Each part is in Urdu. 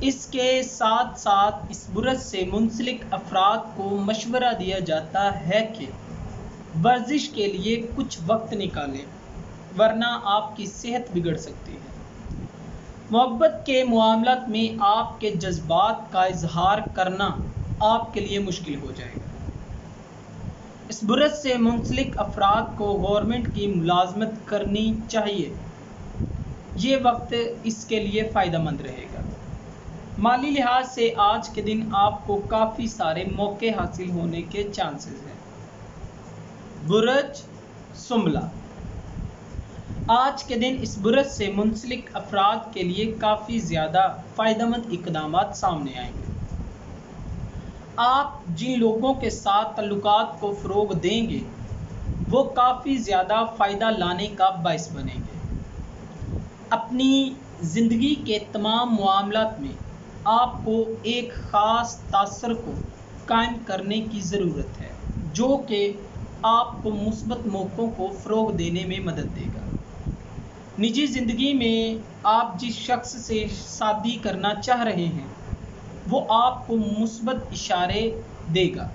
اس کے ساتھ ساتھ اس برج سے منسلک افراد کو مشورہ دیا جاتا ہے کہ ورزش کے لیے کچھ وقت نکالیں، ورنہ آپ کی صحت بگڑ سکتی ہے۔ محبت کے معاملات میں آپ کے جذبات کا اظہار کرنا آپ کے لیے مشکل ہو جائے گا۔ اس برج سے منسلک افراد کو گورنمنٹ کی ملازمت کرنی چاہیے، یہ وقت اس کے لیے فائدہ مند رہے گا۔ مالی لحاظ سے آج کے دن آپ کو کافی سارے موقع حاصل ہونے کے چانسز ہیں۔ برج سنبلہ، آج کے دن اس برج سے منسلک افراد کے لیے کافی زیادہ فائدہ مند اقدامات سامنے آئیں گے۔ آپ جن لوگوں کے ساتھ تعلقات کو فروغ دیں گے وہ کافی زیادہ فائدہ لانے کا باعث بنیں گے۔ اپنی زندگی کے تمام معاملات میں آپ کو ایک خاص تاثر کو قائم کرنے کی ضرورت ہے جو کہ آپ کو مثبت موقعوں کو فروغ دینے میں مدد دے گا۔ نجی زندگی میں آپ جس شخص سے شادی کرنا چاہ رہے ہیں وہ آپ کو مثبت اشارے دے گا۔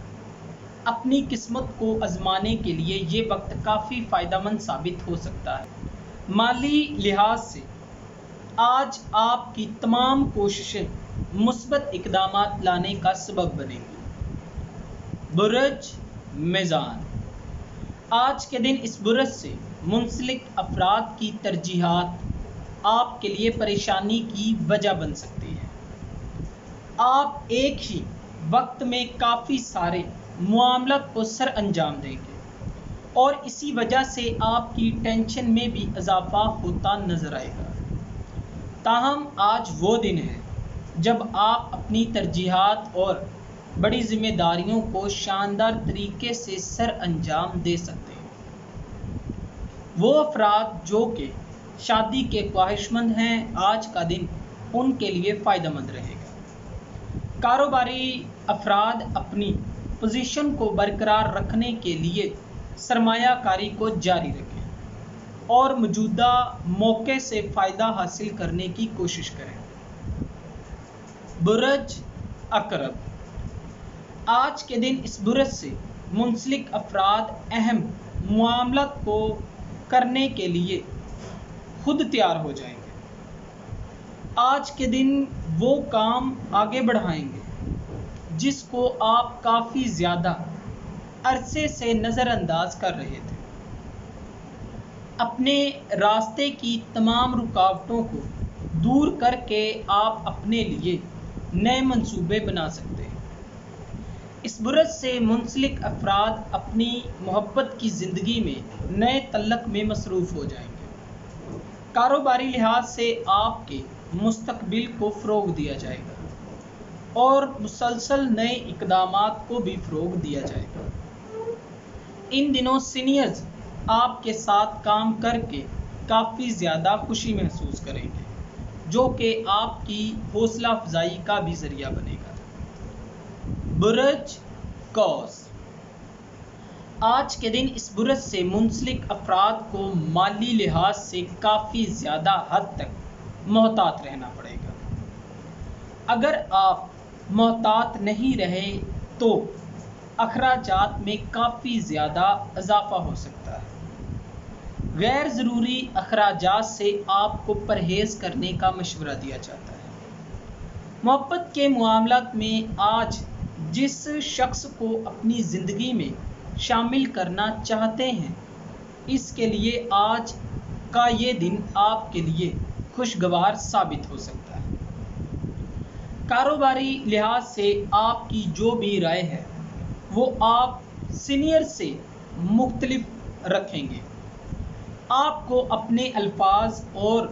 اپنی قسمت کو آزمانے کے لیے یہ وقت کافی فائدہ مند ثابت ہو سکتا ہے۔ مالی لحاظ سے آج آپ کی تمام کوششیں مثبت اقدامات لانے کا سبب بنیں گی۔ برج میزان، آج کے دن اس برج سے منسلک افراد کی ترجیحات آپ کے لیے پریشانی کی وجہ بن سکتی ہے۔ آپ ایک ہی وقت میں کافی سارے معاملات کو سر انجام دیں گے اور اسی وجہ سے آپ کی ٹینشن میں بھی اضافہ ہوتا نظر آئے گا۔ تاہم آج وہ دن ہے جب آپ اپنی ترجیحات اور بڑی ذمہ داریوں کو شاندار طریقے سے سر انجام دے سکتے ہیں۔ وہ افراد جو کہ شادی کے خواہشمند ہیں، آج کا دن ان کے لیے فائدہ مند رہے گا۔ کاروباری افراد اپنی پوزیشن کو برقرار رکھنے کے لیے سرمایہ کاری کو جاری رکھیں اور موجودہ موقع سے فائدہ حاصل کرنے کی کوشش کریں۔ برج عقرب، آج کے دن اس برج سے منسلک افراد اہم معاملات کو کرنے کے لیے خود تیار ہو جائیں گے۔ آج کے دن وہ کام آگے بڑھائیں گے جس کو آپ کافی زیادہ عرصے سے نظر انداز کر رہے تھے۔ اپنے راستے کی تمام رکاوٹوں کو دور کر کے آپ اپنے لیے نئے منصوبے بنا سکتے ہیں۔ اس برج سے منسلک افراد اپنی محبت کی زندگی میں نئے تعلق میں مصروف ہو جائیں گے۔ کاروباری لحاظ سے آپ کے مستقبل کو فروغ دیا جائے گا اور مسلسل نئے اقدامات کو بھی فروغ دیا جائے گا۔ ان دنوں سینئرز آپ کے ساتھ کام کر کے کافی زیادہ خوشی محسوس کریں گے جو کہ آپ کی حوصلہ افزائی کا بھی ذریعہ بنے گا۔ برج قوس، آج کے دن اس برج سے منسلک افراد کو مالی لحاظ سے کافی زیادہ حد تک محتاط رہنا پڑے گا۔ اگر آپ محتاط نہیں رہے تو اخراجات میں کافی زیادہ اضافہ ہو سکتا ہے۔ غیر ضروری اخراجات سے آپ کو پرہیز کرنے کا مشورہ دیا جاتا ہے۔ محبت کے معاملات میں آج جس شخص کو اپنی زندگی میں شامل کرنا چاہتے ہیں اس کے لیے آج کا یہ دن آپ کے لیے خوشگوار ثابت ہو سکتا ہے۔ کاروباری لحاظ سے آپ کی جو بھی رائے ہے وہ آپ سینئر سے مختلف رکھیں گے۔ آپ کو اپنے الفاظ اور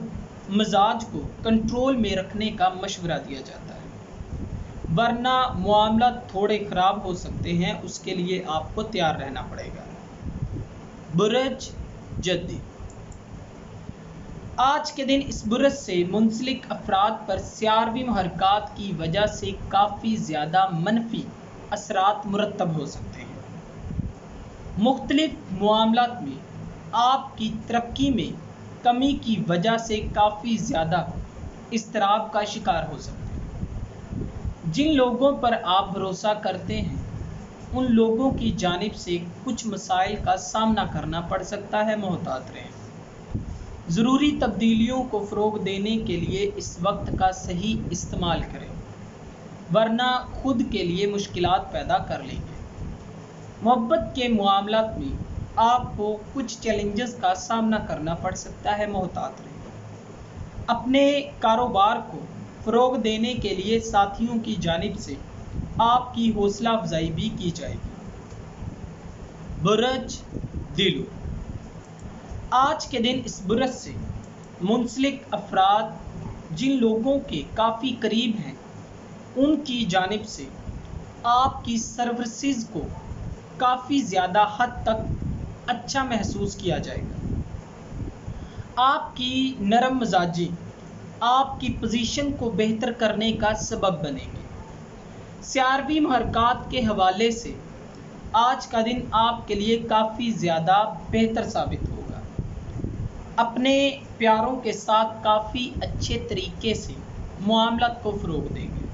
مزاج کو کنٹرول میں رکھنے کا مشورہ دیا جاتا ہے ورنہ معاملات تھوڑے خراب ہو سکتے ہیں، اس کے لیے آپ کو تیار رہنا پڑے گا۔ برج جدی، آج کے دن اس برج سے منسلک افراد پر سیاروی محرکات کی وجہ سے کافی زیادہ منفی اثرات مرتب ہو سکتے ہیں۔ مختلف معاملات میں آپ کی ترقی میں کمی کی وجہ سے کافی زیادہ اضطراب کا شکار ہو سکتے ہیں۔ جن لوگوں پر آپ بھروسہ کرتے ہیں ان لوگوں کی جانب سے کچھ مسائل کا سامنا کرنا پڑ سکتا ہے، محتاط رہیں۔ ضروری تبدیلیوں کو فروغ دینے کے لیے اس وقت کا صحیح استعمال کریں، ورنہ خود کے لیے مشکلات پیدا کر لیں گے۔ محبت کے معاملات میں آپ کو کچھ چیلنجز کا سامنا کرنا پڑ سکتا ہے، محتاط رہیں۔ اپنے کاروبار کو فروغ دینے کے لیے ساتھیوں کی جانب سے آپ کی حوصلہ افزائی بھی کی جائے گی۔ برج دلو، آج کے دن اس برج سے منسلک افراد جن لوگوں کے کافی قریب ہیں ان کی جانب سے آپ کی سروسز کو کافی زیادہ حد تک اچھا محسوس کیا جائے گا۔ آپ کی نرم مزاجی آپ کی پوزیشن کو بہتر کرنے کا سبب بنے گی۔ سیاروی محرکات کے حوالے سے آج کا دن آپ کے لیے کافی زیادہ بہتر ثابت ہوگا۔ اپنے پیاروں کے ساتھ کافی اچھے طریقے سے معاملات کو فروغ دیں گے۔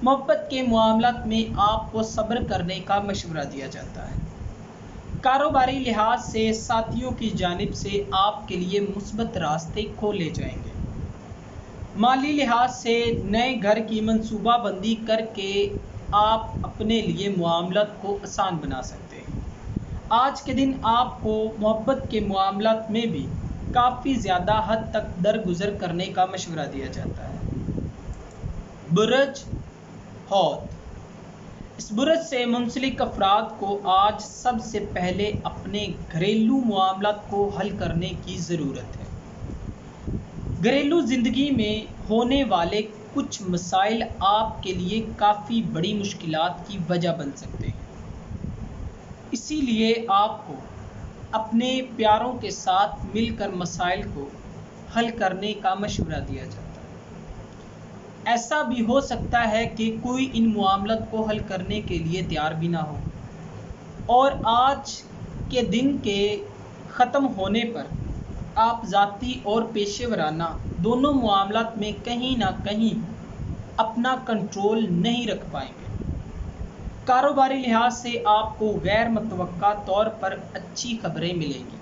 محبت کے معاملات میں آپ کو صبر کرنے کا مشورہ دیا جاتا ہے۔ کاروباری لحاظ سے ساتھیوں کی جانب سے آپ کے لیے مثبت راستے کھولے جائیں گے۔ مالی لحاظ سے نئے گھر کی منصوبہ بندی کر کے آپ اپنے لیے معاملات کو آسان بنا سکتے ہیں۔ آج کے دن آپ کو محبت کے معاملات میں بھی کافی زیادہ حد تک درگزر کرنے کا مشورہ دیا جاتا ہے۔ برج حوت، اس برج سے منسلک افراد کو آج سب سے پہلے اپنے گھریلو معاملات کو حل کرنے کی ضرورت ہے۔ گھریلو زندگی میں ہونے والے کچھ مسائل آپ کے لیے کافی بڑی مشکلات کی وجہ بن سکتے ہیں، اسی لیے آپ کو اپنے پیاروں کے ساتھ مل کر مسائل کو حل کرنے کا مشورہ دیا جاتا ہے۔ ایسا بھی ہو سکتا ہے کہ کوئی ان معاملات کو حل کرنے کے لیے تیار بھی نہ ہو، اور آج کے دن کے ختم ہونے پر آپ ذاتی اور پیشہ ورانہ دونوں معاملات میں کہیں نہ کہیں اپنا کنٹرول نہیں رکھ پائیں گے۔ کاروباری لحاظ سے آپ کو غیر متوقع طور پر اچھی خبریں ملیں گی۔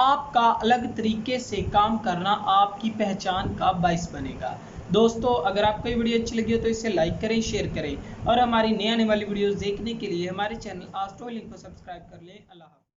آپ کا الگ طریقے سے کام کرنا آپ کی پہچان کا باعث بنے گا۔ دوستو، اگر آپ کو یہ ویڈیو اچھی لگی ہو تو اسے لائک کریں، شیئر کریں، اور ہماری نئی آنے والی ویڈیوز دیکھنے کے لیے ہمارے چینل آسٹرو لنک کو سبسکرائب کر لیں۔ اللہ حافظ۔